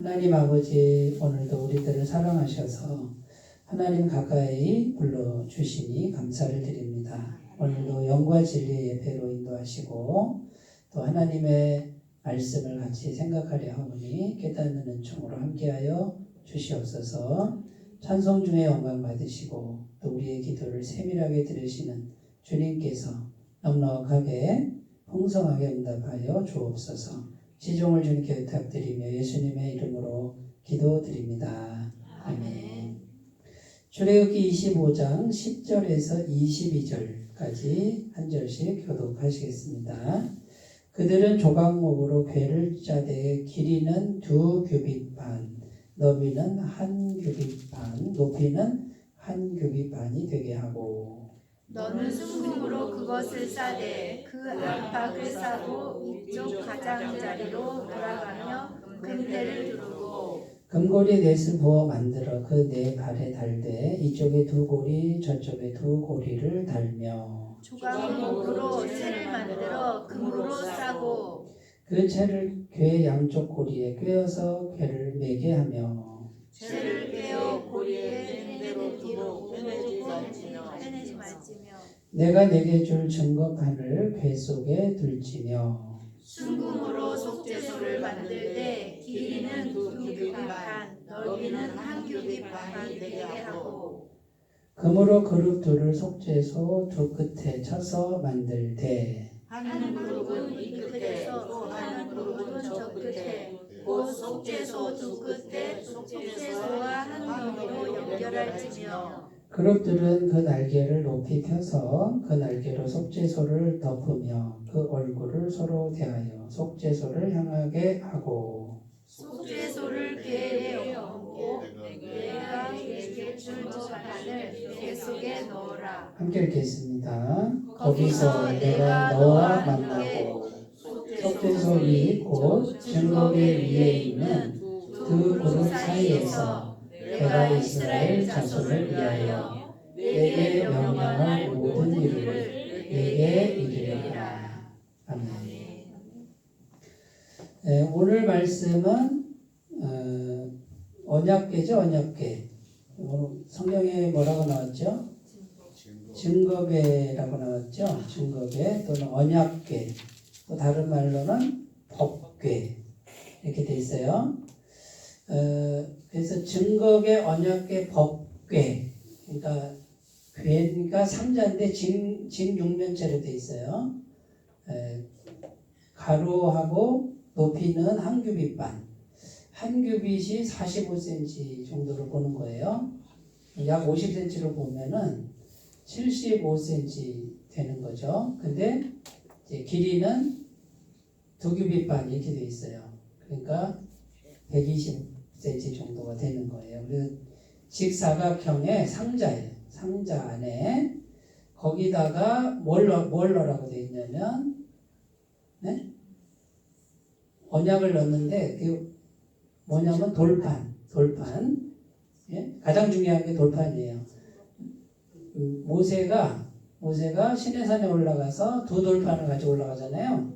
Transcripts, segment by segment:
하나님 아버지 오늘도 우리들을 사랑하셔서 하나님 가까이 불러주시니 감사를 드립니다. 오늘도 영과 진리의 예배로 인도하시고 또 하나님의 말씀을 같이 생각하려 하오니 깨닫는 은총으로 함께하여 주시옵소서. 찬송 중에 영광 받으시고 또 우리의 기도를 세밀하게 들으시는 주님께서 넉넉하게 풍성하게 응답하여 주옵소서. 시종을 주님께 부탁드리며 예수님의 이름으로 기도드립니다. 아멘. 출애굽기 25장 10절에서 22절까지 한 절씩 교독하시겠습니다. 그들은 조각목으로 궤를 짜되 길이는 2규빗 반, 너비는 1규빗 반, 높이는 1규빗 반이 되게 하고 너는 순금으로 그것을 싸되 그 안팎을 싸고 위쪽 가장자리로 돌아가며 금대를 두르고 금고리 넷을 부어 만들어 그 네 발에 달되 이쪽에 2고리 저쪽에 2고리를 달며 조각목으로 채를 만들어 금으로 싸고 그 채를 궤 양쪽 고리에 꿰어서 궤를 매게 하며 채를 꿰어 고리에 밴대로 뒤로 빼내지 말지며 내가 내게 줄 증거판을 궤 속에 둘지며 순금으로 속죄소를 만들 때 길이는 2규빗 반, 넓이는 1규빗 반이 되게 하고 금으로 그룹 둘을 속죄소 두 끝에 쳐서 만들되 한 그룹은 이 끝에서 또 한 그룹은 저 끝에 곧 속죄소 두 끝에 속죄소와 한 겹으로 연결할지며 그룹들은 그 날개를 높이 펴서 그 날개로 속죄소를 덮으며 그 얼굴을 서로 대하여 속죄소를 향하게 하고 속죄소를 궤에 얹고 내가 내게 준 조판을 궤 속에 넣어라. 함께 읽겠습니다. 거기서 내가 너와 만나고 속죄소 위 곧 증거궤 위에 있는 두 그룹 사이에서 내가 이스라엘 자손을 위하여 내게 명령할 모든 일을 내게 이르리라. 아멘. 네, 오늘 말씀은 언약궤죠. 언약궤. 성경에 뭐라고 나왔죠? 증거궤라고 나왔죠. 증거궤 또는 언약궤, 또 다른 말로는 법궤 이렇게 돼 있어요. 그래서 증거궤, 언약궤, 법궤, 그러니까 궤가 상자인데 징육면체로 돼 있어요. 가로하고 높이는 1규빗 반, 1규빗이 45cm 정도로 보는 거예요. 약 50cm로 보면은 75cm 되는 거죠. 근데 이제 길이는 2규빗 반 이렇게 돼 있어요. 그러니까 120cm 정도가 되는 거예요. 그래서 직사각형의 상자예요. 상자 안에 거기다가 뭘 넣으라고 되어 있냐면 네? 언약을 넣는데 그 뭐냐면 돌판. 예? 가장 중요한 게 돌판이에요. 모세가 시내산에 올라가서 두 돌판을 가지고 올라가잖아요.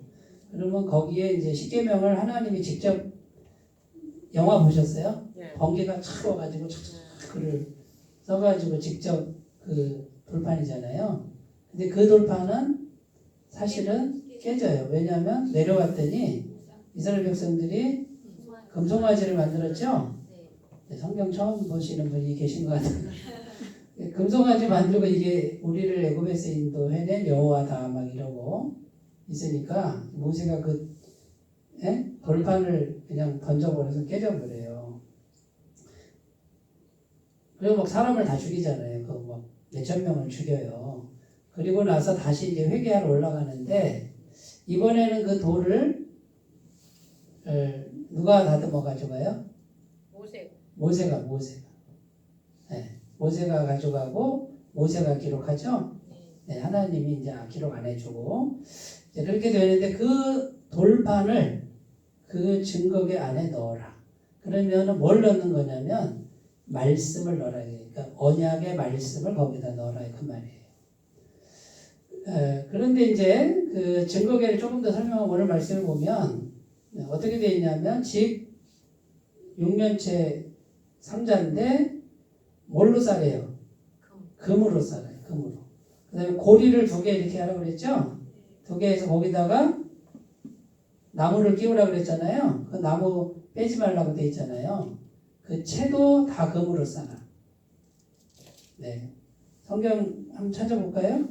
그러면 거기에 이제 십계명을 하나님이 직접 영화 보셨어요? 네. 번개가 착 와가지고 글을 써가지고 직접 그 돌판이잖아요. 근데 그 돌판은 사실은 깨져요. 왜냐하면 내려왔더니 이스라엘 백성들이 금송아지를 만들었죠. 성경 처음 보시는 분이 계신 것 같아요. 금송아지 만들고 이게 우리를 애굽에서 인도해낸 여호와다 막 이러고 있으니까 모세가 그 돌판을 그냥 던져버려서 깨져버려요. 그리고 막 사람을 다 죽이잖아요. 그 막 몇천 명을 죽여요. 그리고 나서 다시 이제 회개하러 올라가는데 이번에는 그 돌을 누가 다듬어 가져가요? 모세가. 네, 모세가 가져가고 모세가 기록하죠. 네, 하나님이 이제 기록 안 해주고 이제 그렇게 되는데 그 돌판을 그 증거궤 안에 넣어라. 그러면은 뭘 넣는 거냐면 말씀을 넣어라. 그러니까 언약의 말씀을 거기다 넣어라 그 말이에요. 그런데 이제 그 증거궤를 조금 더 설명하고 오늘 말씀을 보면 어떻게 되어 있냐면 육면체 상자인데 뭘로 싸래요? 금으로 싸래요. 금으로. 그 다음에 고리를 2개 이렇게 하라고 그랬죠? 2개 해서 거기다가 나무를 끼우라고 그랬잖아요. 그 나무 빼지 말라고 돼 있잖아요. 그 채도 다 금으로 싸라. 네. 성경 한번 찾아볼까요?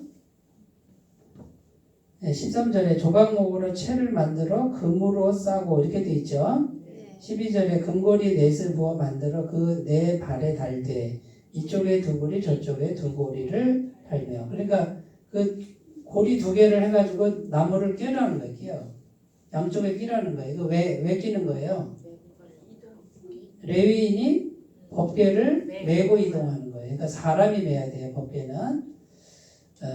네, 13절에 조각목으로 채를 만들어 금으로 싸고 이렇게 돼 있죠. 12절에 금고리 넷을 부어 만들어 그 네 발에 달되 이쪽에 2고리 저쪽에 2고리를 달며. 그러니까 그 고리 2개를 해가지고 나무를 끼라는 거예요. 끼요. 양쪽에 끼라는 거예요. 이거 왜 끼는 거예요? 레위인이 법궤를 메고 이동하는 거예요. 그러니까 사람이 메야 돼요. 법궤는.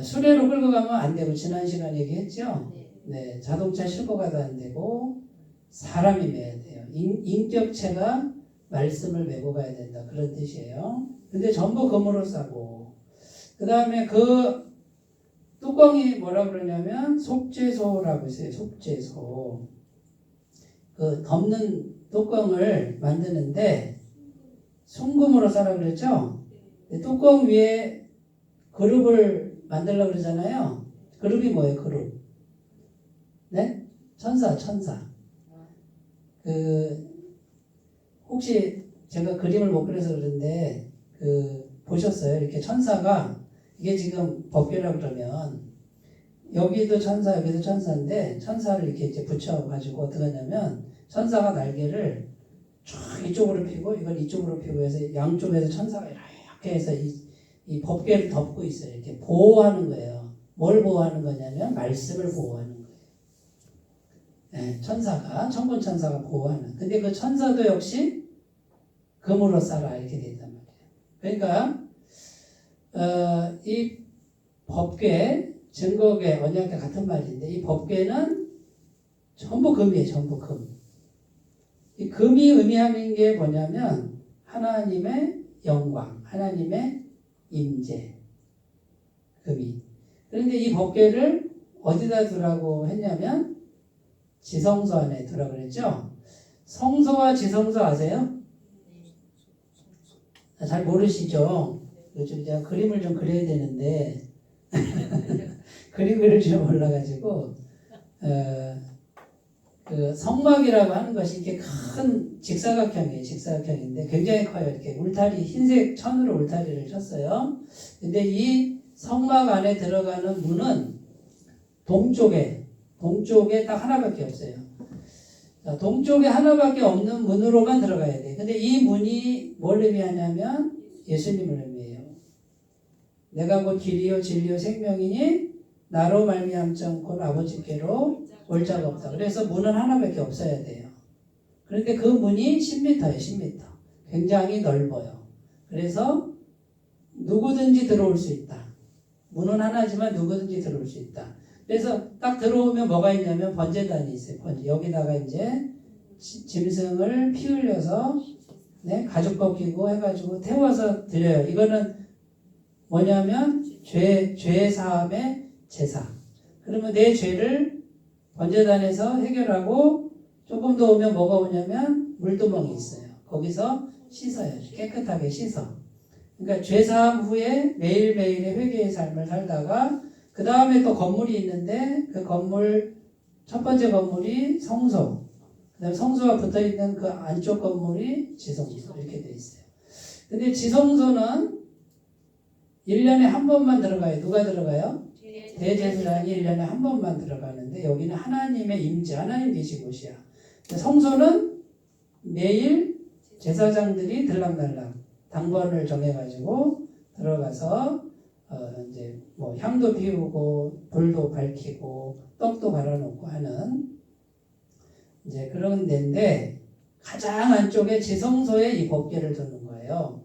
수레로 끌고 가면 안 되고 지난 시간에 얘기했죠. 네, 자동차 싣고 가도 안 되고 사람이 메야 돼요. 인격체가 말씀을 메고 가야 된다. 그런 뜻이에요. 근데 전부 금으로 싸고 그 다음에 그 뚜껑이 뭐라 그러냐면 속죄소라고 있어요. 속죄소. 그 덮는 뚜껑을 만드는데 순금으로 싸라 그랬죠. 뚜껑 위에 그룹을 만들려고 그러잖아요. 그룹이 뭐예요? 그룹. 네? 천사. 그 혹시 제가 그림을 못 그려서 그런데 보셨어요? 이렇게 천사가 이게 지금 법궤라고 그러면 여기도 천사 여기도 천사인데 천사를 이렇게 이제 붙여가지고 어떻게 하냐면 천사가 날개를 쫙 이쪽으로 펴고 이건 이쪽으로 펴고 해서 양쪽에서 천사가 이렇게 해서 이 법궤를 덮고 있어요. 이렇게 보호하는 거예요. 뭘 보호하는 거냐면 말씀을 보호하는 거예요. 네, 천군 천사가 보호하는. 근데 그 천사도 역시 금으로 싸라 이렇게 돼 있단 말이에요. 그러니까 이 법궤, 증거궤, 언약궤 같은 말인데 이 법궤는 전부 금이에요. 전부 금. 이 금이 의미하는 게 뭐냐면 하나님의 영광, 하나님의 임재, 금이. 그런데 이 법궤를 어디다 두라고 했냐면 지성소 안에 두라고 그랬죠. 성소와 지성소 아세요? 잘 모르시죠? 요즘 제가 그림을 좀 그려야 되는데 그림 그릴 줄 몰라가지고 그 성막이라고 하는 것이 이렇게 큰 직사각형이에요. 직사각형인데 굉장히 커요. 이렇게 울타리 흰색 천으로 울타리를 쳤어요. 근데 이 성막 안에 들어가는 문은 동쪽에 딱 하나밖에 없어요. 동쪽에 하나밖에 없는 문으로만 들어가야 돼. 근데 이 문이 뭘 의미하냐면 예수님을 의미해요. 내가 곧 길이요 진리요 생명이니 나로 말미암지 않고는 아버지께로 올 자가 없다. 그래서 문은 하나밖에 없어야 돼요. 그런데 그 문이 10m예요. 10m. 굉장히 넓어요. 그래서 누구든지 들어올 수 있다. 문은 하나지만 누구든지 들어올 수 있다. 그래서 딱 들어오면 뭐가 있냐면 번제단이 있어요. 여기다가 이제 짐승을 피 흘려서 가죽 벗기고 해가지고 태워서 드려요. 이거는 뭐냐면 죄 사함의 제사. 그러면 내 죄를 번제단에서 해결하고 조금 더 오면 뭐가 오냐면 물두멍이 있어요. 거기서 씻어요. 깨끗하게 씻어. 그러니까 죄 사함 후에 매일매일의 회개의 삶을 살다가 그 다음에 또 건물이 있는데 그 건물 첫 번째 건물이 성소, 그 다음에 성소가 붙어있는 그 안쪽 건물이 지성소 이렇게 되어 있어요. 근데 지성소는 1년에 한 번만 들어가요. 누가 들어가요? 대제사장이 1년에 한 번만 들어가는데 여기는 하나님의 임재, 하나님 계신 곳이야. 성소는 매일 제사장들이 들락날락 당번을 정해가지고 들어가서 이제 뭐 향도 피우고 불도 밝히고 떡도 갈아놓고 하는 이제 그런 데인데 가장 안쪽에 지성소에 이 법궤를 두는 거예요.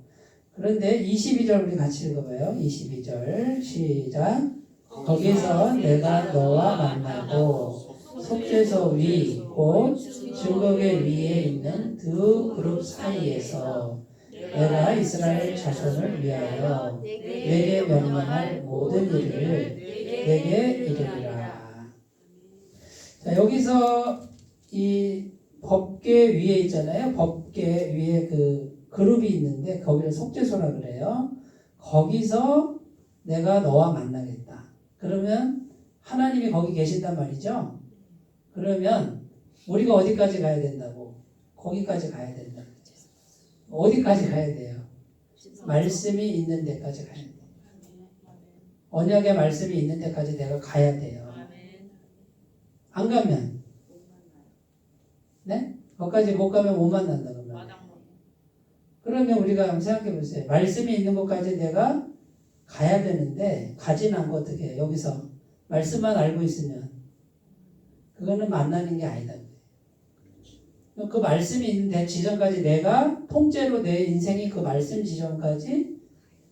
그런데 22절 우리 같이 읽어봐요. 22절 시작. 거기서 내가 너와 만나고 속죄소 위 곧 증거궤 위에 있는 두 그룹 사이에서 내가 이스라엘 자손을 위하여 내게 명령할 모든 일을 내게 이르리라. 자, 여기서 이 법계 위에 있잖아요. 법계 위에 그 그룹이 있는데 거기를 속죄소라 그래요. 거기서 내가 너와 만나겠다. 그러면 하나님이 거기 계신단 말이죠. 그러면 우리가 어디까지 가야 된다고? 거기까지 가야 된다. 어디까지 가야 돼요? 말씀이 있는 데까지 가야 돼요. 언약의 말씀이 있는 데까지 내가 가야 돼요. 안 가면 네? 거기까지 못 가면 못 만난다 그러면. 그러면 우리가 한번 생각해 보세요. 말씀이 있는 곳까지 내가 가야 되는데 가진 않고 어떻게 해요? 여기서 말씀만 알고 있으면 그거는 만나는 게 아니다. 그 말씀이 있는 데 지점까지 내가 통째로 내 인생이 그 말씀 지점까지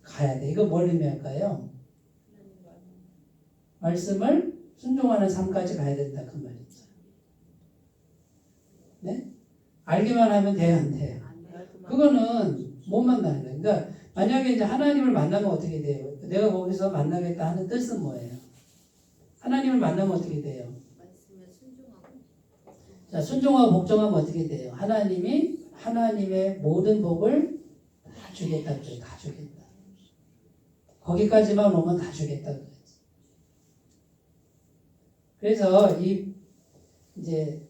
가야 돼. 이거 뭘 의미할까요? 말씀을 순종하는 삶까지 가야 된다 그 말이죠. 네? 알기만 하면 돼요, 안 돼요? 그거는 못 만나는 거예요. 그러니까 만약에 이제 하나님을 만나면 어떻게 돼요? 내가 거기서 만나겠다 하는 뜻은 뭐예요? 하나님을 만나면 어떻게 돼요? 자, 순종하고 복종하면 어떻게 돼요? 하나님이 하나님의 모든 복을 다 주겠다, 다 주겠다. 거기까지만 오면 다 주겠다. 그래서 이제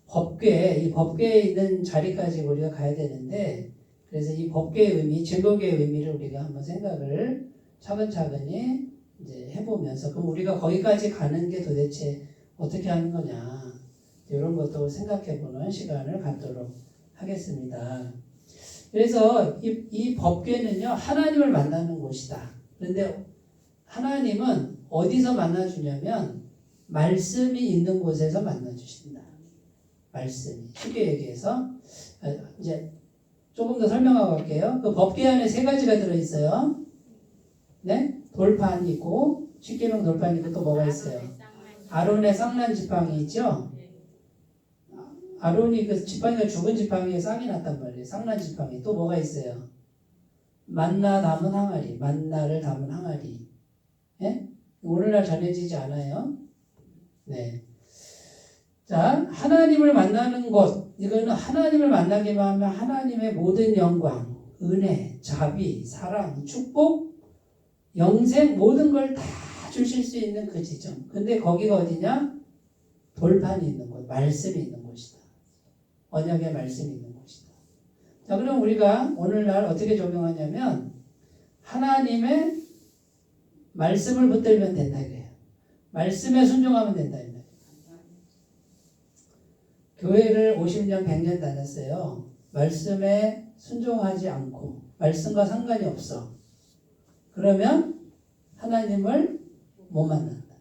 이 법궤에 있는 자리까지 우리가 가야 되는데, 그래서 이 법궤의 의미, 제국의 의미를 우리가 한번 생각을 차근차근히 이제 해보면서, 그럼 우리가 거기까지 가는 게 도대체 어떻게 하는 거냐, 이런 것도 생각해보는 시간을 갖도록 하겠습니다. 그래서 이 법궤는요, 하나님을 만나는 곳이다. 그런데 하나님은 어디서 만나주냐면 말씀이 있는 곳에서 만나주신다. 말씀이. 쉽게 얘기해서 이제 조금 더 설명하고 갈게요. 그 법궤 안에 세 가지가 들어있어요. 네? 돌판이 있고, 십계명 돌판이 있고, 또 뭐가 있어요? 아론의 쌍난 지팡이 있죠? 아론이 그 지팡이가 죽은 지팡이에 쌍이 났단 말이에요. 쌍난 지팡이. 또 뭐가 있어요? 만나 담은 항아리. 만나를 담은 항아리. 예? 오늘날 전해지지 않아요? 네. 자, 하나님을 만나는 것. 이거는 하나님을 만나기만 하면 하나님의 모든 영광, 은혜, 자비, 사랑, 축복, 영생 모든 걸 다 주실 수 있는 그 지점. 근데 거기가 어디냐? 돌판이 있는 곳, 말씀이 있는 곳이다. 언약의 말씀이 있는 곳이다. 자, 그럼 우리가 오늘날 어떻게 적용하냐면 하나님의 말씀을 붙들면 된다 이거예요. 말씀에 순종하면 된다 이거예요. 교회를 50년, 100년 다녔어요. 말씀에 순종하지 않고 말씀과 상관이 없어. 그러면 하나님을 못 만난다.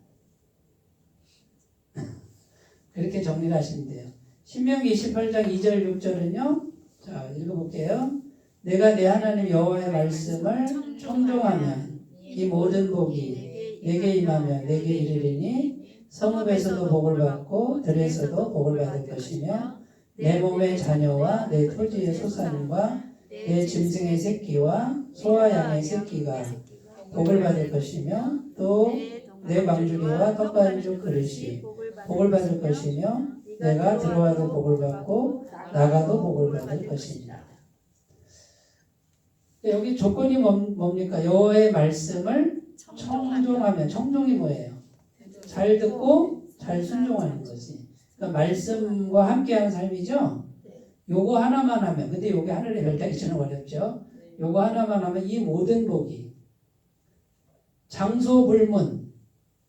그렇게 정리를 하시면 돼요. 신명기 28장 2절 6절은요. 자, 읽어볼게요. 내가 내 하나님 여호와의 말씀을 청종하면 이 모든 복이 내게 임하며 내게 이르리니 성읍에서도 복을 받고 들에서도 복을 받을 것이며 내 몸의 자녀와 내 토지의 소산과 내 짐승의 새끼와 소와 양의 새끼가 복을 받을 것이며 또 내 방주리와 떡반죽 그릇이 복을 받을 것이며 내가 들어와도 복을 받고 나가도 복을 받을 것입니다. 여기 조건이 뭡니까? 여호와의 말씀을 청종하면, 청종이 뭐예요? 잘 듣고 잘 순종하는 거지. 그러니까 말씀과 함께하는 삶이죠. 요거 하나만 하면, 근데 요게 하늘의 별따기처럼 어렵죠. 요거 하나만 하면 이 모든 복이 장소 불문,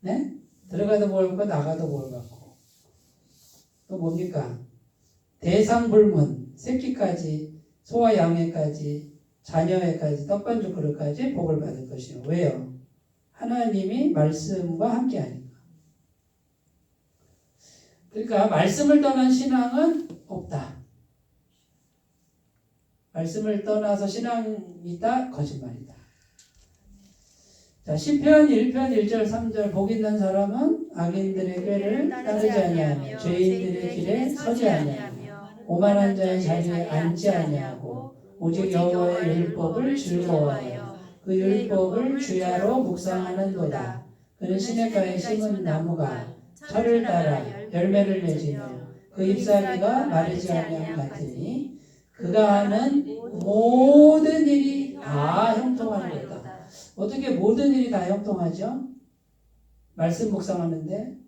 네? 들어가도 복을 받고 나가도 복을 받고, 또 뭡니까? 대상 불문, 새끼까지 소와 양에까지 자녀에까지 떡반죽 그릇까지 복을 받을 것이요. 왜요? 하나님이 말씀과 함께하니까. 그러니까 말씀을 떠난 신앙은 없다. 말씀을 떠나서 신앙이 있다? 거짓말이다. 자, 시편 1편 1절 3절 복 있는 사람은 악인들의 꾀를 따르지 아니하며 죄인들의 길에 서지 아니하며 오만한 자의 자리에 앉지 아니하고 오직 여호와의 율법을 즐거워하여 그 율법을 주야로 묵상하는도다. 그는 시냇가에 심은 나무가 철을 따라 열매를 맺으며 그 잎사귀가 마르지 아니함 같으니 그가 하는 모든 일이 다 형통하는 거다. 어떻게 모든 일이 다 형통하죠? 말씀 묵상하는데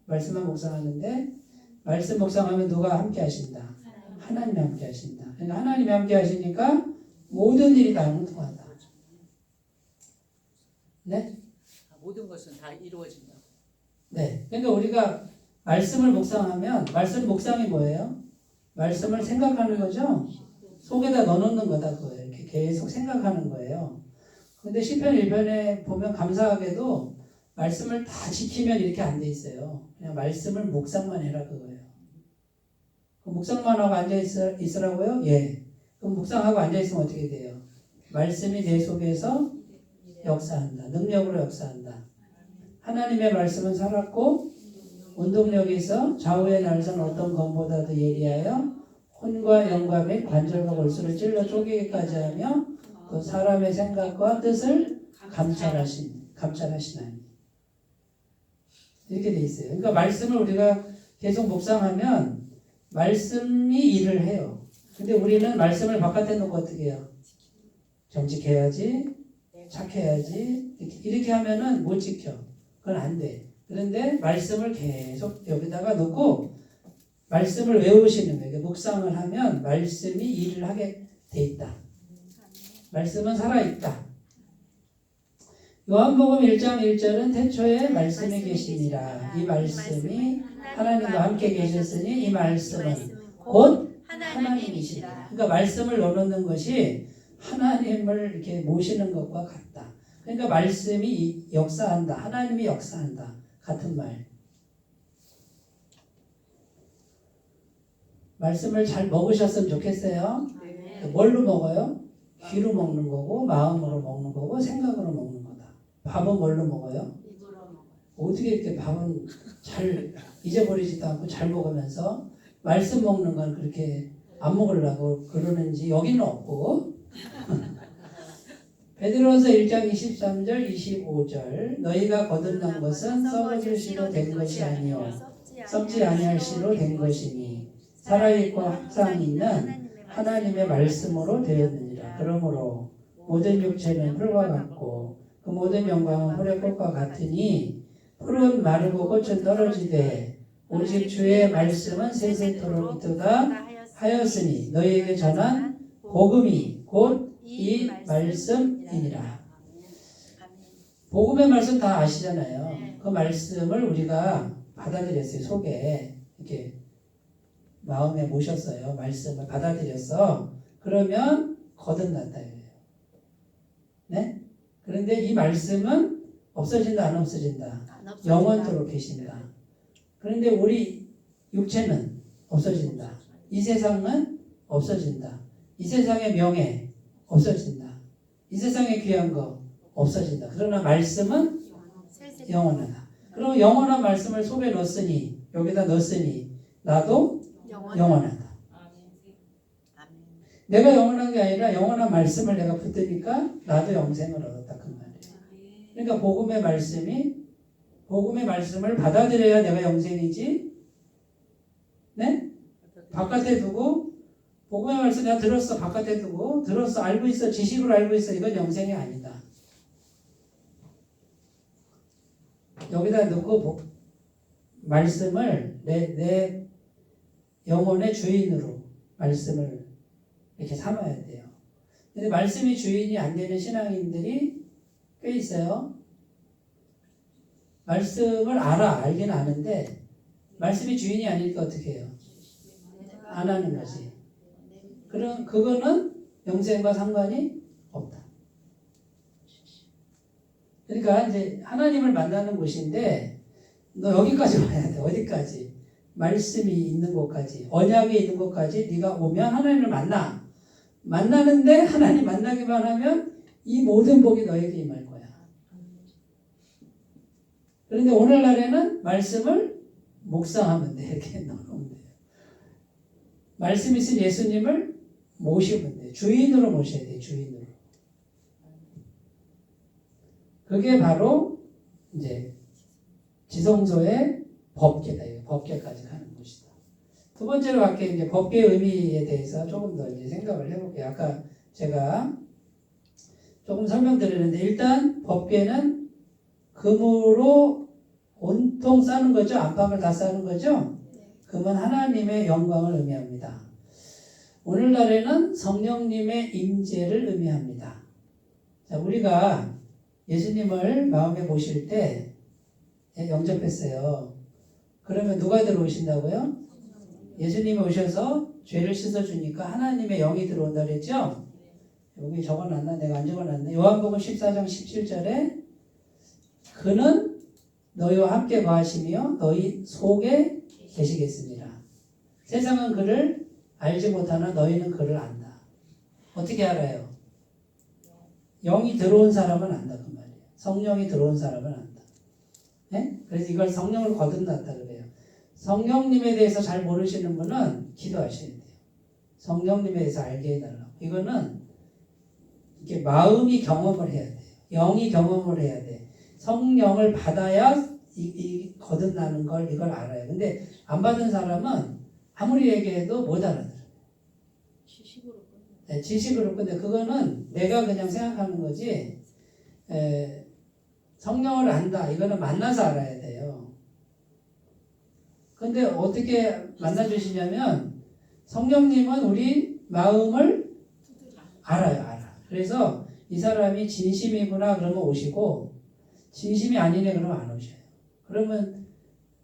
말씀 묵상하면 누가 함께 하신다? 하나님이 함께 하신다. 그러니까 하나님이 함께 하시니까 모든 일이 다 형통하다. 네? 모든 것은 다 이루어진다. 네. 그러니까 우리가 말씀을 묵상하면 말씀 묵상이 뭐예요? 말씀을 생각하는 거죠? 속에다 넣어놓는 거다 그거예요. 이렇게 계속 생각하는 거예요. 근데 시편 1편에 보면 감사하게도 말씀을 다 지키면 이렇게 안 돼 있어요. 그냥 말씀을 묵상만 해라 그거예요. 그럼 묵상만 하고 앉아 있으라고요? 예. 그럼 묵상하고 앉아 있으면 어떻게 돼요? 말씀이 내 속에서 역사한다. 능력으로 역사한다. 하나님의 말씀은 살았고 운동력이 있어 좌우의 날선 어떤 검보다도 예리하여 혼과 영과 및 관절과 골수를 찔러 쪼개기까지 하며 그 사람의 생각과 뜻을 감찰하시나니 이렇게 돼 있어요. 그러니까 말씀을 우리가 계속 묵상하면 말씀이 일을 해요. 근데 우리는 말씀을 바깥에 놓고 어떻게 해요? 정직해야지, 착해야지 이렇게 하면은 못 지켜. 그건 안 돼. 그런데 말씀을 계속 여기다가 놓고 말씀을 외우시는 거예요. 묵상을 하면 말씀이 일을 하게 돼 있다. 말씀은 살아있다. 요한복음 1장 1절은 태초에 말씀이 계시니라. 이 말씀이 하나님과 함께 계셨으니 이 말씀은 곧 하나님이시다. 그러니까 말씀을 넣어놓는 것이 하나님을 이렇게 모시는 것과 같다. 그러니까 말씀이 역사한다. 하나님이 역사한다. 같은 말. 말씀을 잘 먹으셨으면 좋겠어요. 네. 뭘로 먹어요? 귀로 먹는 거고 마음으로 먹는 거고 생각으로 먹는 거다. 밥은 뭘로 먹어요? 어떻게 이렇게 밥은 잘 잊어버리지도 않고 잘 먹으면서 말씀 먹는 건 그렇게 안 먹으려고 그러는지 여기는 없고 베드로서 1장 23절 25절 너희가 거듭난 것은 썩어질 씨로 된 것이 아니요 썩지 아니할 씨로 된 것이니 살아있고 항상 있는 하나님의 말씀으로 되었느니라. 그러므로 모든 육체는 풀과 같고 그 모든 영광은 풀의 꽃과 같으니 풀은 마르고 꽃은 떨어지되 오직 주의 말씀은 세세토록 있도다 하였으니 너희에게 전한 복음이 곧 이 말씀이니라. 복음의 말씀 다 아시잖아요. 그 말씀을 우리가 받아들였어요. 속에 이렇게 마음에 모셨어요. 말씀을 받아들였어. 그러면 거듭났다 이거예요. 네? 그런데 이 말씀은 없어진다 안 없어진다? 영원토록 계신다. 그런데 우리 육체는 없어진다. 이 세상은 없어진다. 이 세상의 명예 없어진다. 이 세상의 귀한 거 없어진다. 그러나 말씀은 영원하다. 그럼 영원한 말씀을 속에 넣었으니 여기다 넣었으니 나도 영원하다. 내가 영원한 게 아니라 영원한 말씀을 내가 붙으니까 나도 영생을 얻었다 그 말이에요. 그러니까 복음의 말씀을 받아들여야 내가 영생이지. 네? 바깥에 두고 복음의 말씀 내가 들었어. 바깥에 두고 들었어. 알고 있어. 지식으로 알고 있어. 이건 영생이 아니다. 여기다 넣고 말씀을 내 영혼의 주인으로 말씀을 이렇게 삼아야 돼요. 근데 말씀이 주인이 안 되는 신앙인들이 꽤 있어요. 말씀을 알기는 아는데 말씀이 주인이 아니니까 어떻게 해요? 안 하는 거지. 그럼 그거는 영생과 상관이 없다. 그러니까 이제 하나님을 만나는 곳인데 너 여기까지 와야 돼. 어디까지? 말씀이 있는 곳까지, 언약이 있는 곳까지 네가 오면 하나님을 만나는데 하나님 만나기만 하면 이 모든 복이 너에게 임할 거야. 그런데 오늘날에는 말씀을 묵상하면 돼. 이렇게 넣어놓으면 돼요. 말씀 있은 예수님을 모시면 돼. 주인으로 모셔야 돼. 주인으로. 그게 바로 이제 지성소의 법계다. 법계까지 가는 곳이다. 두 번째로 할게 이제 법계의 의미에 대해서 조금 더 이제 생각을 해볼게요. 아까 제가 조금 설명드렸는데 일단 법계는 금으로 온통 싸는 거죠. 안팎을 다 싸는 거죠. 금은 하나님의 영광을 의미합니다. 오늘날에는 성령님의 임재를 의미합니다. 자, 우리가 예수님을 마음에 모실 때 영접했어요. 그러면 누가 들어오신다고요? 예수님이 오셔서 죄를 씻어주니까 하나님의 영이 들어온다 그랬죠? 여기 적어놨나? 내가 안 적어놨네. 요한복음 14장 17절에 그는 너희와 함께 거하시며 너희 속에 계시겠습니다. 세상은 그를 알지 못하나 너희는 그를 안다. 어떻게 알아요? 영이 들어온 사람은 안다 그 말이에요. 성령이 들어온 사람은 안다. 네? 그래서 이걸 성령을 거듭났다 그래요. 성령님에 대해서 잘 모르시는 분은 기도하셔야 돼요. 성령님에 대해서 알게 해달라고. 이거는 이렇게 마음이 경험을 해야 돼요. 영이 경험을 해야 돼. 성령을 받아야 이 거듭나는 걸 이걸 알아요. 근데 안 받은 사람은 아무리 얘기해도 못 알아들어요. 네, 지식으로. 근데 그거는 내가 그냥 생각하는 거지. 성령을 안다. 이거는 만나서 알아야 돼요. 근데 어떻게 만나주시냐면 성령님은 우리 마음을 알아요. 그래서 이 사람이 진심이구나 그러면 오시고 진심이 아니네 그러면 안 오셔요. 그러면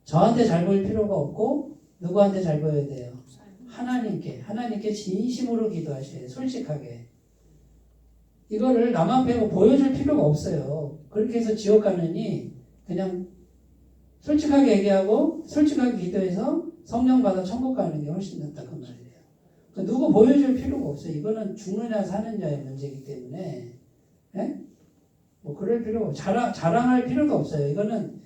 저한테 잘 보일 필요가 없고 누구한테 잘 보여야 돼요? 하나님께 진심으로 기도하셔야 돼요. 솔직하게. 이거를 남 앞에 보여줄 필요가 없어요. 그렇게 해서 지옥 가느니 그냥 솔직하게 얘기하고 솔직하게 기도해서 성령 받아 천국 가는 게 훨씬 낫다 그 말이에요. 누구 보여줄 필요가 없어요. 이거는 죽느냐 사느냐의 문제이기 때문에 예? 뭐 그럴 필요가 없어요. 자랑할 필요도 없어요. 이거는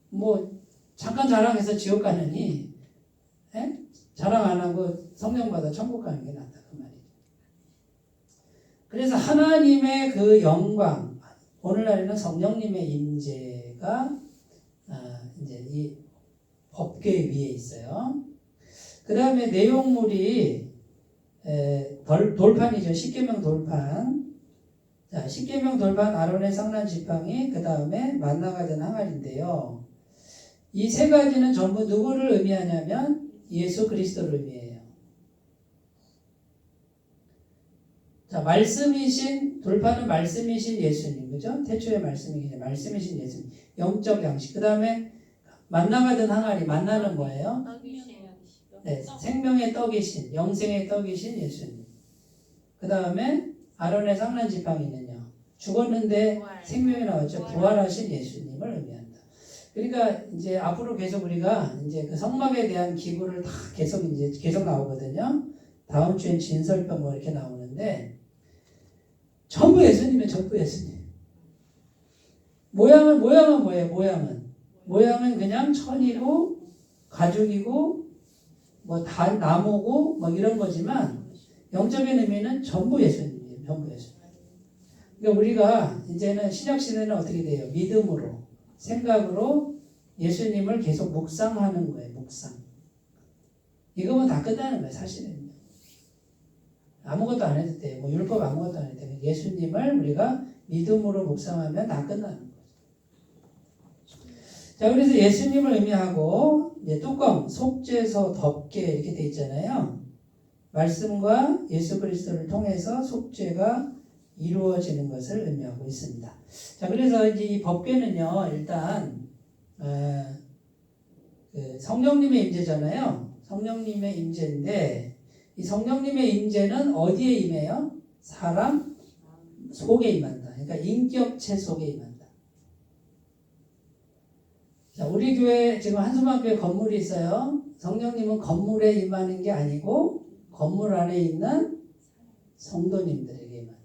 뭐 잠깐 자랑해서 지옥 가느니 예? 자랑 안 하고 성령 받아 천국 가는 게 낫다 그 말이죠. 그래서 하나님의 그 영광, 오늘날에는 성령님의 임재가 이제 이 법궤 위에 있어요. 그 다음에 내용물이 돌판이죠. 십계명 돌판. 자, 십계명 돌판 아론의 상란 지팡이, 그 다음에 만나가 된 항아리인데요. 이 세 가지는 전부 누구를 의미하냐면 예수 그리스도를 의미해요. 자, 돌판은 말씀이신 예수님, 그죠? 태초의 말씀이신 예수님. 영적 양식. 그 다음에 만나가 된 항아리. 만나는 뭐예요? 네, 생명의 떡이신, 영생의 떡이신 예수님. 그 다음에 아론의 상란 지팡이는요. 죽었는데 생명이 나왔죠. 부활하신 예수님을 의미한다. 그러니까 이제 앞으로 계속 우리가 이제 그 성막에 대한 기구를 다 계속 나오거든요. 다음 주엔 진설병 뭐 이렇게 나오는데 전부 예수님이에요. 전부 예수님. 모양은 뭐예요? 모양은 그냥 천이고 가죽이고 뭐 다 나무고 뭐 이런 거지만 영적인 의미는 전부 예수님이에요. 전부 예수님. 그러니까 우리가 이제는 신약 시대는 어떻게 돼요? 믿음으로, 생각으로 예수님을 계속 묵상하는 거예요. 묵상. 이거면 다 끝나는 거예요. 사실은. 아무것도 안 해도 돼요. 뭐 율법 아무것도 안 해도 돼요. 예수님을 우리가 믿음으로 묵상하면 다 끝나는 거예요. 자, 그래서 예수님을 의미하고 이제 뚜껑, 속죄소, 덮개 이렇게 돼 있잖아요. 말씀과 예수 그리스도를 통해서 속죄가 이루어지는 것을 의미하고 있습니다. 자, 그래서 이제 이 법궤는요, 일단 그 성령님의 임재잖아요. 성령님의 임재인데 이 성령님의 임재는 어디에 임해요? 사람 속에 임한다. 그러니까 인격체 속에 임한다. 자, 우리 교회 지금 한수막교회 건물이 있어요. 성령님은 건물에 임하는 게 아니고 건물 안에 있는 성도님들에게 임한다.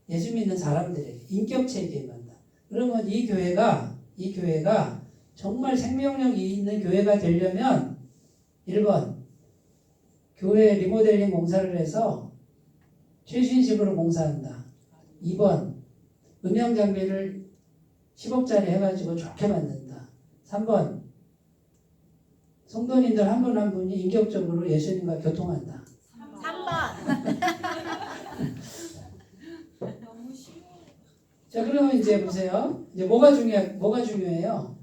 예수 믿는 사람들에게 인격체에게 임한다. 그러면 이 교회가 정말 생명력이 있는 교회가 되려면 1번 교회 리모델링 공사를 해서 최신식으로 공사한다. 2번 음향 장비를 10억짜리 해가지고 좋게 만든다. 3번. 성도님들 한 분 한 분이 인격적으로 예수님과 교통한다. 3번. 자, 그러면 이제 보세요. 이제 뭐가 중요해요?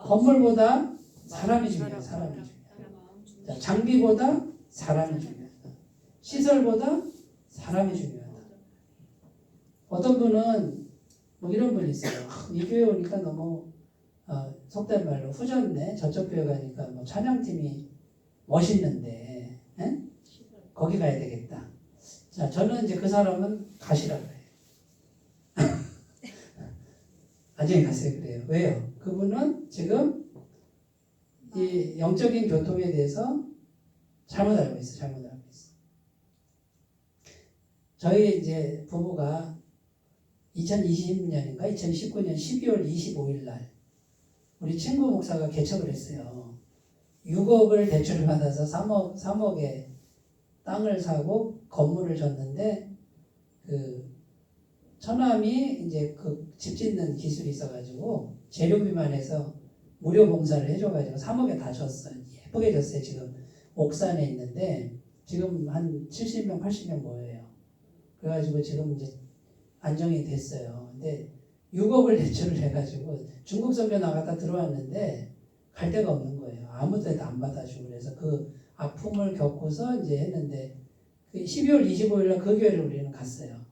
건물보다 사람이 중요해요. 사람이 중요해요. 자, 장비보다 사람이 중요하다. 시설보다 사람이 중요하다. 어떤 분은 뭐 이런 분이 있어요. 이 교회 오니까 너무 속된 말로 후졌네. 저쪽 교회 가니까 뭐 찬양팀이 멋있는데 에? 거기 가야 되겠다. 자, 저는 이제 그 사람은 가시라고 해요. 나중에 가세요. 그래요. 왜요? 그분은 지금 이 영적인 교통에 대해서 잘못 알고 있어. 잘못 알고 있어. 저희 이제 부부가 2020년인가 2019년 12월 25일 날 우리 친구 목사가 개척을 했어요. 6억을 대출을 받아서 3억에 땅을 사고 건물을 줬는데 그 처남이 이제 그 집 짓는 기술이 있어가지고 재료비만 해서 무료 봉사를 해줘가지고 3억에 다 줬어요. 예쁘게 줬어요. 지금 옥산에 있는데 지금 한 70명, 80명 모여요. 그래가지고 지금 이제 안정이 됐어요. 근데 6억을 대출을 해가지고 중국 선교 나갔다 들어왔는데 갈 데가 없는 거예요. 아무 데도 안 받아주고 그래서 그 아픔을 겪고서 이제 했는데 그 12월 25일 날 그 교회를 우리는 갔어요.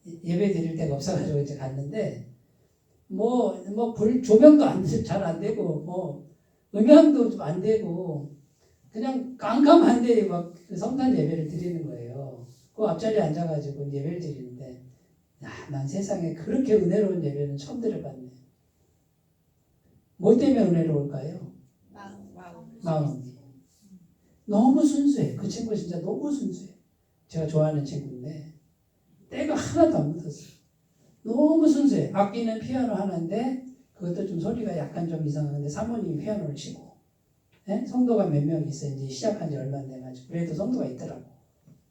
예배 드릴 데가 없어가지고 이제 갔는데 조명도 잘 안 되고 뭐 음향도 좀 안 되고 그냥 깜깜한데 막 그 성탄 예배를 드리는 거예요. 그 앞자리에 앉아가지고 예배를 드리는데 야, 난 세상에 그렇게 은혜로운 예배는 처음 들어봤네. 뭐 때문에 은혜로울까요? 마음이. 너무 순수해. 그 친구 진짜 너무 순수해. 제가 좋아하는 친구인데 때가 하나도 안 묻었어요. 너무 순수해. 악기는 피아노 하나인데 그것도 좀 소리가 약간 좀 이상한데 사모님이 피아노를 치고 예? 성도가 몇 명 있어요. 이제 시작한 지 얼마 안 돼가지고 그래도 성도가 있더라고.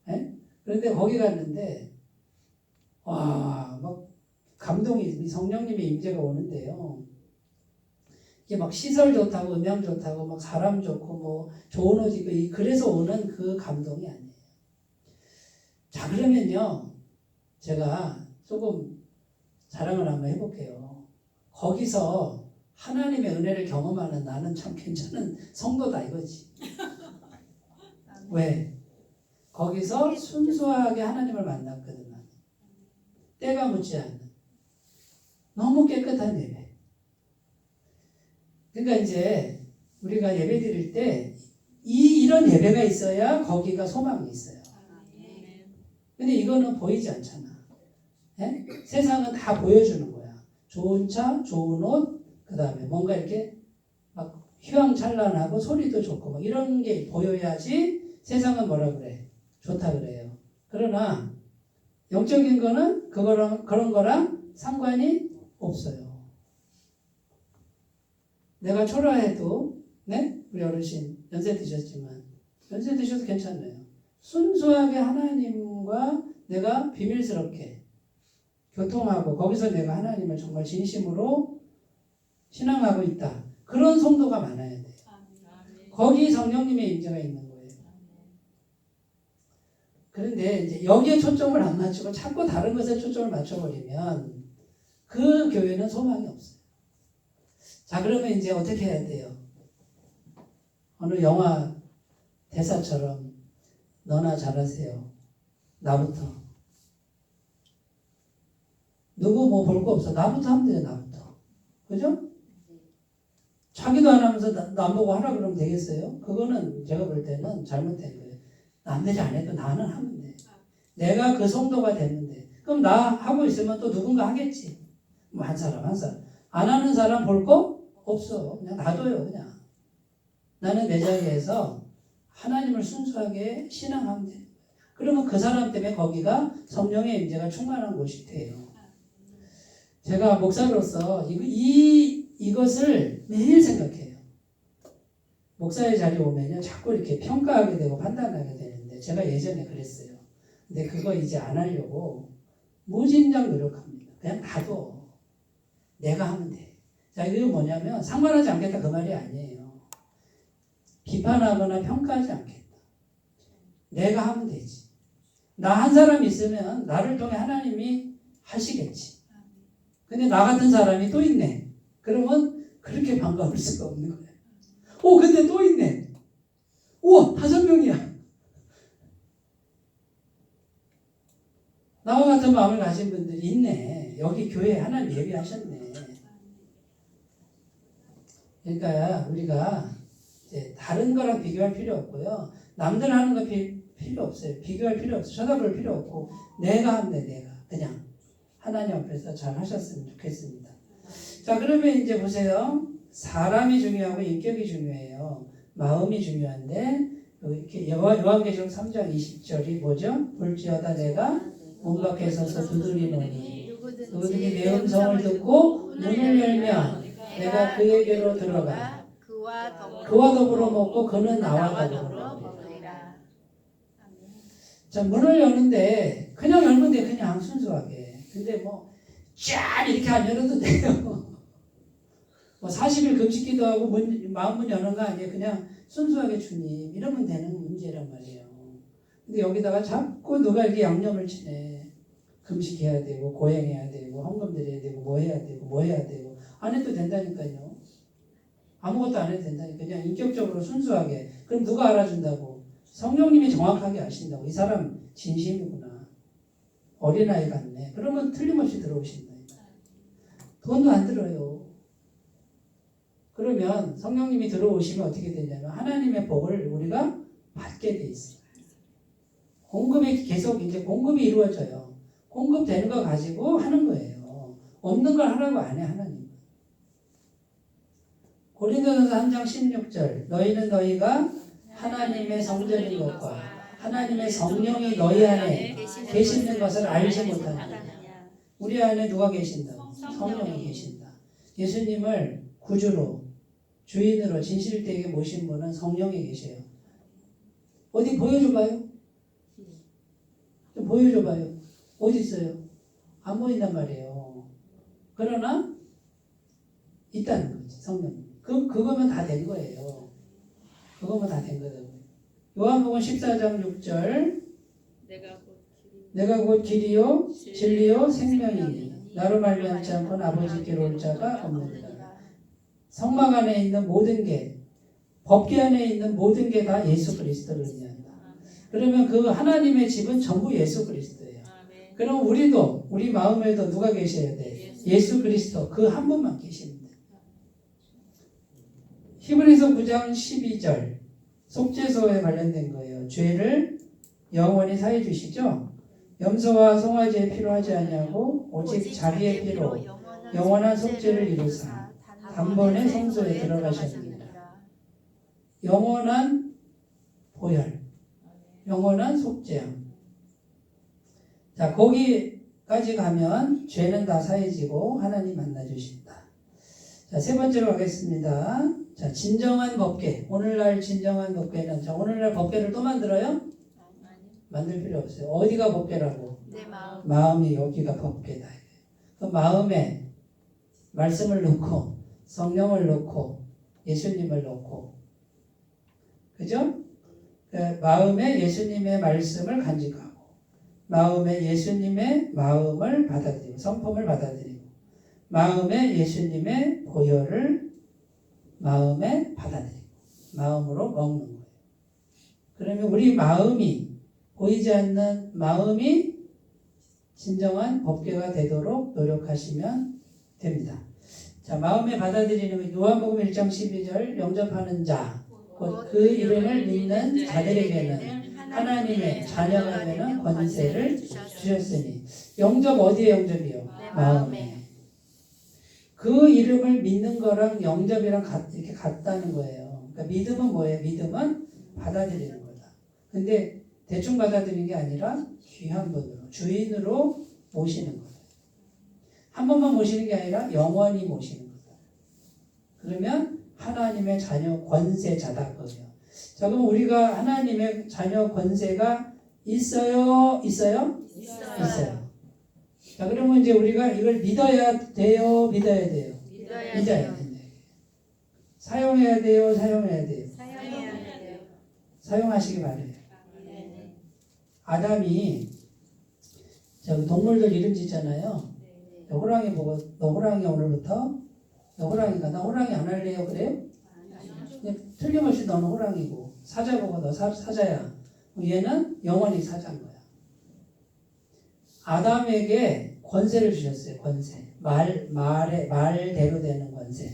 예? 그런데 거기 갔는데 와, 막 감동이 성령님의 임재가 오는데요. 이게 막 시설 좋다고 음향 좋다고 막 사람 좋고 뭐 좋은 옷 입고 그래서 오는 그 감동이 아니에요. 자, 그러면요. 제가 조금 자랑을 한번 해볼게요. 거기서 하나님의 은혜를 경험하는 나는 참 괜찮은 성도다 이거지. 왜? 거기서 순수하게 하나님을 만났거든. 나는. 때가 묻지 않는 너무 깨끗한 예배. 그러니까 이제 우리가 예배 드릴 때 이런 예배가 있어야 거기가 소망이 있어요. 근데 이거는 보이지 않잖아. 예? 세상은 다 보여주는 거야. 좋은 차, 좋은 옷, 그 다음에 뭔가 이렇게 막 휘황찬란하고 소리도 좋고 막 이런 게 보여야지 세상은 뭐라 그래? 좋다 그래요. 그러나 영적인 거는 그런 거랑 상관이 없어요. 내가 초라해도 네? 우리 어르신 연세 드셨지만 연세 드셔도 괜찮아요. 순수하게 하나님과 내가 비밀스럽게 교통하고 거기서 내가 하나님을 정말 진심으로 신앙하고 있다. 그런 성도가 많아야 돼요. 거기 성령님의 임재가 있는 거예요. 그런데 이제 여기에 초점을 안 맞추고 자꾸 다른 것에 초점을 맞춰버리면 그 교회는 소망이 없어요. 자, 그러면 이제 어떻게 해야 돼요? 어느 영화 대사처럼 너나 잘하세요. 나부터. 누구 뭐 볼 거 없어. 나부터 하면 돼요. 나부터. 그죠? 자기도 안 하면서 남 보고 하라 그러면 되겠어요? 그거는 제가 볼 때는 잘못된 거예요. 남들이 안 해도 나는 하면 돼. 내가 그 성도가 되면 돼. 그럼 나 하고 있으면 또 누군가 하겠지. 뭐 한 사람. 안 하는 사람 볼 거 없어. 그냥 놔둬요. 그냥. 나는 내 자리에서 하나님을 순수하게 신앙하면 돼. 그러면 그 사람 때문에 거기가 성령의 임재가 충만한 곳이 돼요. 제가 목사로서 이것을 매일 생각해요. 목사의 자리에 오면요, 자꾸 이렇게 평가하게 되고 판단하게 되는데, 제가 예전에 그랬어요. 근데 그거 이제 안 하려고 무진장 노력합니다. 그냥 놔둬. 내가 하면 돼. 자, 이게 뭐냐면 상관하지 않겠다 그 말이 아니에요. 비판하거나 평가하지 않겠다. 내가 하면 되지. 나 한 사람 있으면 나를 통해 하나님이 하시겠지. 근데 나 같은 사람이 또 있네. 그러면 그렇게 반가울 수가 없는 거예요. 오, 근데 또 있네. 우와, 5명이야. 나와 같은 마음을 가진 분들이 있네. 여기 교회에 하나님 예비하셨네. 그러니까 우리가 이제 다른 거랑 비교할 필요 없고요. 남들 하는 거 필요 없어요. 비교할 필요 없어요. 쳐다볼 필요 없고 내가 하면 돼. 내가 그냥 하나님 앞에서 잘 하셨으면 좋겠습니다. 자, 그러면 이제 보세요. 사람이 중요하고 인격이 중요해요. 마음이 중요한데 이렇게 요한계시록 3장 20절이 뭐죠? 볼지어다 내가 문 밖에 서서 두드리노니 누구든지 내 음성을 듣고 문을 열면 내가 그에게로 들어가 그와 더불어 먹고 그는 나와 더불어 먹으리라. 자, 문을 여는데 그냥 열면 돼. 그냥 순수하게. 근데 뭐 쫙 이렇게 안 열어도 돼요. 뭐 40일 금식기도 하고 마음 문 여는 거 아니에요. 그냥 순수하게 주님 이러면 되는 문제란 말이에요. 근데 여기다가 자꾸 누가 이렇게 양념을 치네. 금식해야 되고 고행해야 되고 헌금 드려야 되고 뭐 해야 되고 뭐 해야 되고 안 해도 된다니까요. 아무것도 안 해도 된다니까. 그냥 인격적으로 순수하게. 그럼 누가 알아준다고? 성령님이 정확하게 아신다고. 이 사람 진심이구나. 어린아이 같네. 그러면 틀림없이 들어오신다. 돈도 안 들어요. 그러면 성령님이 들어오시면 어떻게 되냐면 하나님의 복을 우리가 받게 돼 있어요. 공급이 계속 이제 공급이 이루어져요. 공급되는 거 가지고 하는 거예요. 없는 걸 하라고 안 해, 하나님. 고린도전서 3장 16절 너희는 너희가 하나님의 성전인 것과 하나님의 성령이 너희 안에 계시는 것을 알지 못하느냐. 우리 안에 누가 계신다고? 성령이 계신다. 예수님을 구주로 주인으로 진실되게 모신 분은 성령이 계셔요. 어디 보여줘봐요. 좀 보여줘봐요. 어디 있어요? 안 보인단 말이에요. 그러나 있다는 거지, 성령. 그거면 다 된 거예요. 그거면 다 된 거예요. 요한복음 14장 6절 내가 곧 길이요 진리요 생명이니 나로 말미암지 않고는 아버지께로 올 자가 없느니라. 성막 안에 있는 모든 게 법궤 안에 있는 모든 게 다 예수 그리스도를 의미한다. 그러면 그 하나님의 집은 전부 예수 그리스도예요. 그럼 우리도 우리 마음에도 누가 계셔야 돼? 예수 그리스도 그 한 분만 계시면 돼. 히브리서 9장 12절 속죄소에 관련된 거예요. 죄를 영원히 사해 주시죠. 염소와 송아지의 피로 하지 아니하고 오직 자기의 피로 영원한 속죄를 이루사 단번에 성소에 들어가셨느니라. 영원한 보혈, 영원한 속죄함. 자, 거기까지 가면 죄는 다 사해지고 하나님 만나주신다. 자, 세 번째로 가겠습니다. 자, 진정한 법궤. 오늘날 진정한 법궤는, 자, 오늘날 법궤를 또 만들어요? 만들 필요 없어요. 어디가 법궤라고? 내 마음. 마음이 여기가 법궤다. 그 마음에 말씀을 넣고 성령을 넣고 예수님을 넣고, 그죠? 그 마음에 예수님의 말씀을 간직하고 마음에 예수님의 마음을 받아들이고 성품을 받아들이고 마음에 예수님의 보혈을 마음에 받아들이고 마음으로 먹는 거예요. 그러면 우리 마음이 보이지 않는 마음이 진정한 법궤가 되도록 노력하시면 됩니다. 자, 마음에 받아들이는 요한복음 1장 12절 영접하는 자, 곧 그 이름을 믿는 자들에게는 하나님의 자녀가 되는 권세를 주셨으니. 영접 어디에 영접이요? 마음에. 그 이름을 믿는 거랑 영접이랑 이렇게 같다는 거예요. 그러니까 믿음은 뭐예요? 믿음은 받아들이는 거다. 근데 대충 받아들이는 게 아니라 귀한 분으로, 주인으로 모시는 거다. 한 번만 모시는 게 아니라 영원히 모시는 거다. 그러면 하나님의 자녀 권세자다 거예요. 자, 그럼 우리가 하나님의 자녀 권세가 있어요? 있어요? 있어요. 자, 그러면 이제 우리가 이걸 믿어야 돼요? 믿어야 돼요? 믿어야 잊어야 된다. 사용해야 돼요, 사용해야 돼요. 사용해야 돼요. 사용하시기 바래요. 네. 아담이 저기 동물들 이름 짓잖아요. 호랑이 보고 너 호랑이 오늘부터 너 호랑이가 나 호랑이 안 할래요 그래요? 그냥 틀림없이 너는 호랑이고 사자 보고 너 사자야. 얘는 영원히 사자인 거야. 아담에게 권세를 주셨어요. 권세. 말대로 되는 권세.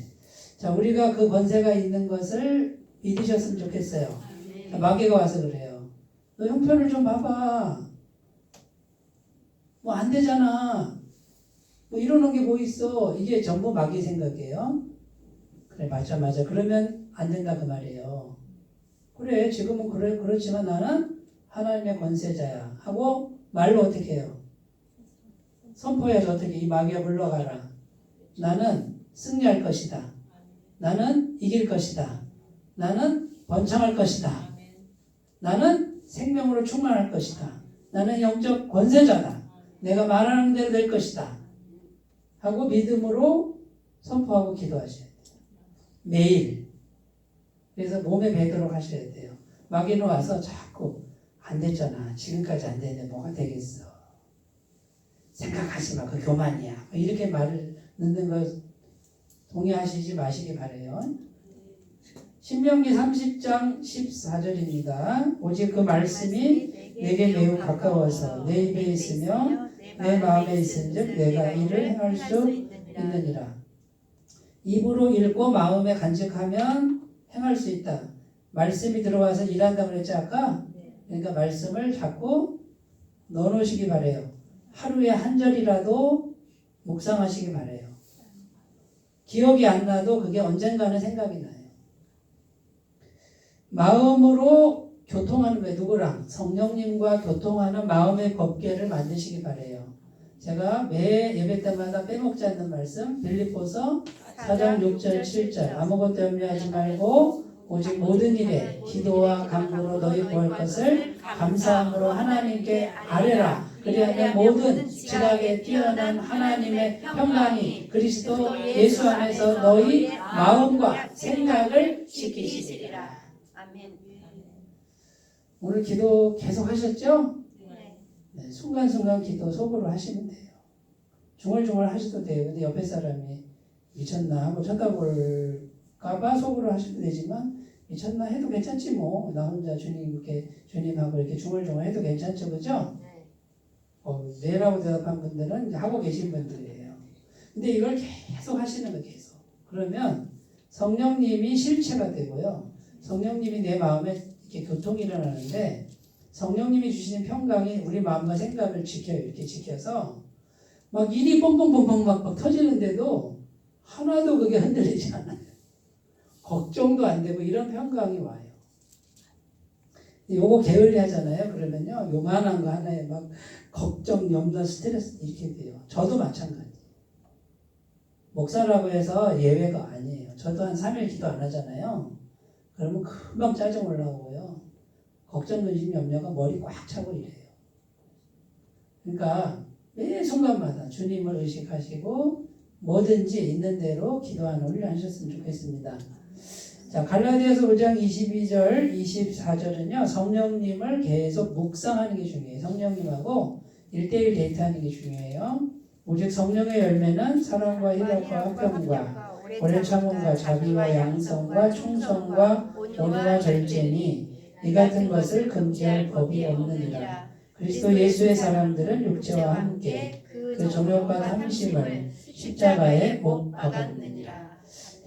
자, 우리가 그 권세가 있는 것을 믿으셨으면 좋겠어요. 자, 마귀가 와서 그래요. 너 형편을 좀 봐봐. 뭐 안 되잖아. 뭐 이러는 게 뭐 있어. 이게 전부 마귀 생각이에요. 그래, 맞아. 그러면 안 된다 그 말이에요. 그래, 지금은 그렇지만 나는 하나님의 권세자야. 하고 말로 어떻게 해요? 선포해야지. 어떻게 이 마귀야 물러가라. 나는 승리할 것이다. 나는 이길 것이다. 나는 번창할 것이다. 나는 생명으로 충만할 것이다. 나는 영적 권세자다. 내가 말하는 대로 될 것이다. 하고 믿음으로 선포하고 기도하셔야 돼요. 매일. 그래서 몸에 배도록 하셔야 돼요. 마귀는 와서 자꾸 안 됐잖아. 지금까지 안 됐는데 뭐가 되겠어. 생각하지 마. 그 교만이야. 이렇게 말을 넣는 거 동의하시지 마시기 바래요. 신명기 30장 14절입니다. 오직 그 말씀이 내게 매우 가까워서 내 입에 있으며 내 마음에 있은즉 내가 이를 행할 수 있느니라. 입으로 읽고 마음에 간직하면 행할 수 있다. 말씀이 들어와서 일한다고 그랬지 아까? 그러니까 말씀을 자꾸 넣어놓으시기 바래요. 하루에 한 절이라도 묵상하시기 바래요. 기억이 안 나도 그게 언젠가는 생각이 나요. 마음으로 교통하는 거예요. 누구랑? 성령님과 교통하는 마음의 법궤를 만드시기 바래요. 제가 매 예배 때마다 빼먹지 않는 말씀 빌립보서 4장 6절 7절 아무것도 염려하지 말고 오직 모든 일에 기도와 간구로 너희 구할 것을 감사함으로 하나님께 아뢰라. 그리하면 모든 지각에 뛰어난 하나님의 평강이 그리스도 예수 안에서 너희 마음과 생각을 지키시리라. 아멘. 오늘 기도 계속 하셨죠? 네. 네, 순간순간 기도 속으로 하시면 돼요. 중얼중얼 하셔도 돼요. 근데 옆에 사람이 미쳤나 하고 쳐다볼까봐 속으로 하셔도 되지만 미쳤나 해도 괜찮지 뭐. 나 혼자 주님하고 이렇게 중얼중얼 해도 괜찮죠, 그죠? 네. 네라고 대답한 분들은 이제 하고 계신 분들이에요. 근데 이걸 계속 하시는 거 계속. 그러면 성령님이 실체가 되고요. 성령님이 내 마음에 이렇게 교통이 일어나는데 성령님이 주시는 평강이 우리 마음과 생각을 지켜요. 이렇게 지켜서 막 일이 뻥뻥뻥뻥 막 터지는데도 하나도 그게 흔들리지 않아요. 걱정도 안 되고 이런 평강이 와요. 요거 게을리 하잖아요. 그러면요. 요만한 거 하나에 막 걱정, 염려, 스트레스 이렇게 돼요. 저도 마찬가지. 목사라고 해서 예외가 아니에요. 저도 한 3일 기도 안 하잖아요. 그러면 금방 짜증 올라오고요. 걱정, 근심, 염려가 머리 꽉 차고 이래요. 그러니까 매 순간마다 주님을 의식하시고 뭐든지 있는 대로 기도하는 훈련 하셨으면 좋겠습니다. 자, 갈라디아서 5장 22절, 24절은요. 성령님을 계속 묵상하는 게 중요해요. 성령님하고 1대1 데이트하는 게 중요해요. 오직 성령의 열매는 사랑과 희락과 화평과 오래 참음과 자비와 양성과 충성과 온유와 절제니 이 같은 것을 금지할 법이 없느니라. 그리스도 예수의 사람들은 육체와 함께 그 정욕과 탐심을 십자가에 못 박았느니라.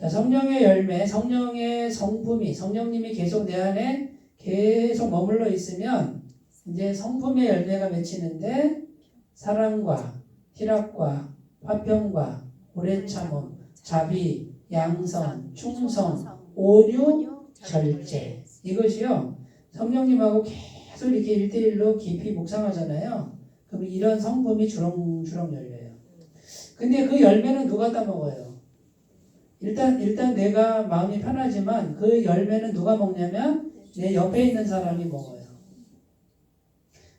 자, 성령의 열매, 성령의 성품이 성령님이 계속 내 안에 계속 머물러 있으면 이제 성품의 열매가 맺히는데 사랑과 희락과 화평과 오래 참음, 자비, 양성, 충성, 온유, 절제. 이것이요. 성령님하고 계속 이렇게 1대1로 깊이 묵상하잖아요. 그럼 이런 성품이 주렁주렁 열려요. 근데 그 열매는 누가 따먹어요? 일단 내가 마음이 편하지만 그 열매는 누가 먹냐면 내 옆에 있는 사람이 먹어요.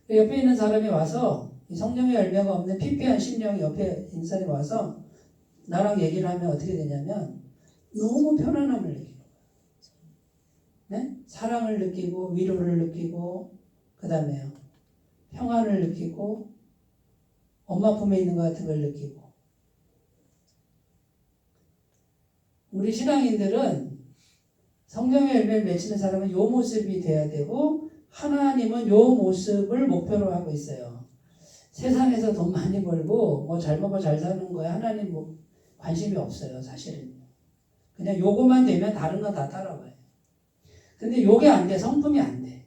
그 옆에 있는 사람이 와서 이 성령의 열매가 없는 피폐한 심령이 옆에 있는 사람이 와서 나랑 얘기를 하면 어떻게 되냐면 너무 편안함을 느끼고 네? 사랑을 느끼고 위로를 느끼고 그 다음에요 평안을 느끼고 엄마 품에 있는 것 같은 걸 느끼고 우리 신앙인들은 성령의 열매를 맺히는 사람은 이 모습이 돼야 되고 하나님은 이 모습을 목표로 하고 있어요. 세상에서 돈 많이 벌고 뭐 잘 먹고 잘 사는 거에 하나님 뭐 관심이 없어요. 사실은 그냥 요거만 되면 다른 건 다 따라와요. 근데 요게 안 돼. 성품이 안 돼.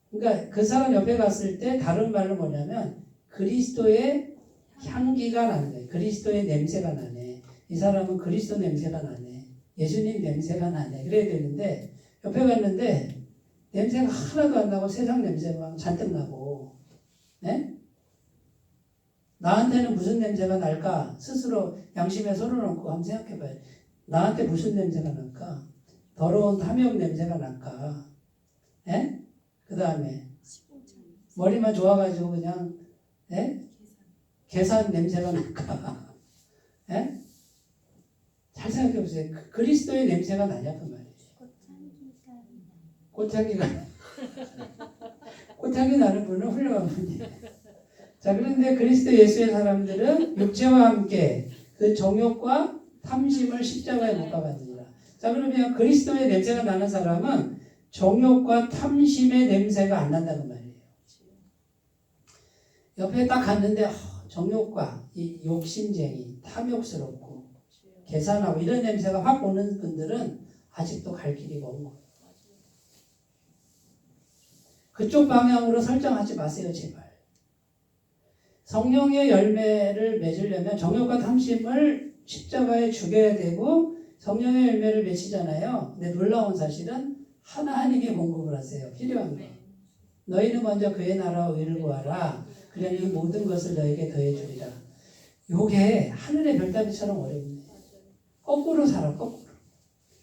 그러니까 그 사람 옆에 갔을 때 다른 말로 뭐냐면 그리스도의 향기가 나는 거예요. 그리스도의 냄새가 나네. 이 사람은 그리스도 냄새가 나네. 예수님 냄새가 나네. 그래야 되는데 옆에 갔는데 냄새가 하나도 안 나고 세상 냄새만 잔뜩 나고 네? 나한테는 무슨 냄새가 날까? 스스로 양심에 손을 얹고 한번 생각해봐요. 나한테 무슨 냄새가 날까? 더러운 탐욕 냄새가 날까? 예? 그 다음에 머리만 좋아가지고 그냥 예? 계산 냄새가 날까? 예? 잘 생각해보세요. 그리스도의 냄새가 나냐 그 말이에요. 꽃향기 나는 분은 훌륭한 분이에요. 자, 그런데 그리스도 예수의 사람들은 육체와 함께 그 정욕과 탐심을 십자가에 못 박았느니라. 자, 그러면 그리스도의 냄새가 나는 사람은 정욕과 탐심의 냄새가 안 난다는 말이에요. 옆에 딱 갔는데 정욕과 이 욕심쟁이, 탐욕스럽고 계산하고 이런 냄새가 확 오는 분들은 아직도 갈 길이 먼 거예요. 그쪽 방향으로 설정하지 마세요, 제발. 성령의 열매를 맺으려면 정욕과 탐심을 십자가에 죽여야 되고 성령의 열매를 맺히잖아요. 근데 놀라운 사실은 하나님이 공급을 하세요. 필요한 거. 너희는 먼저 그의 나라와 의를 구하라. 그러니 이 모든 것을 너에게 더해주리라. 요게 하늘의 별따기처럼 어렵네. 거꾸로 살아, 거꾸로.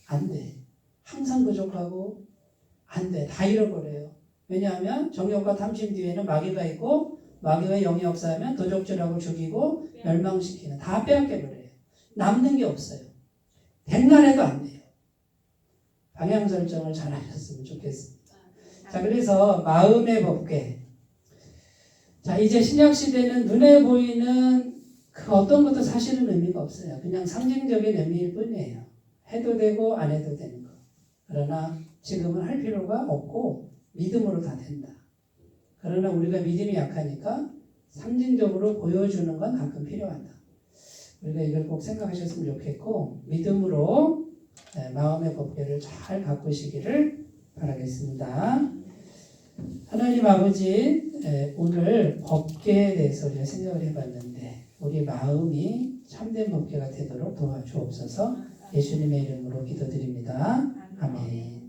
안 돼. 항상 부족하고 안 돼. 다 잃어버려요. 왜냐하면 정욕과 탐심 뒤에는 마귀가 있고 마귀가 영이 역사하면 도적질하고 죽이고 멸망시키는 다 빼앗겨버려요. 남는 게 없어요. 백날에도 안 돼요. 방향 설정을 잘 하셨으면 좋겠습니다. 자, 그래서 마음의 법궤. 자, 이제 신약 시대는 눈에 보이는 그 어떤 것도 사실은 의미가 없어요. 그냥 상징적인 의미일 뿐이에요. 해도 되고 안 해도 되는 거. 그러나 지금은 할 필요가 없고 믿음으로 다 된다. 그러나 우리가 믿음이 약하니까 상징적으로 보여주는 건 가끔 필요하다. 우리가 이걸 꼭 생각하셨으면 좋겠고 믿음으로 마음의 법궤를 잘 가꾸시기를 바라겠습니다. 하나님 아버지, 오늘 법궤에 대해서 우리가 생각을 해봤는데 우리 마음이 참된 법궤가 되도록 도와주옵소서. 예수님의 이름으로 기도드립니다. 아멘.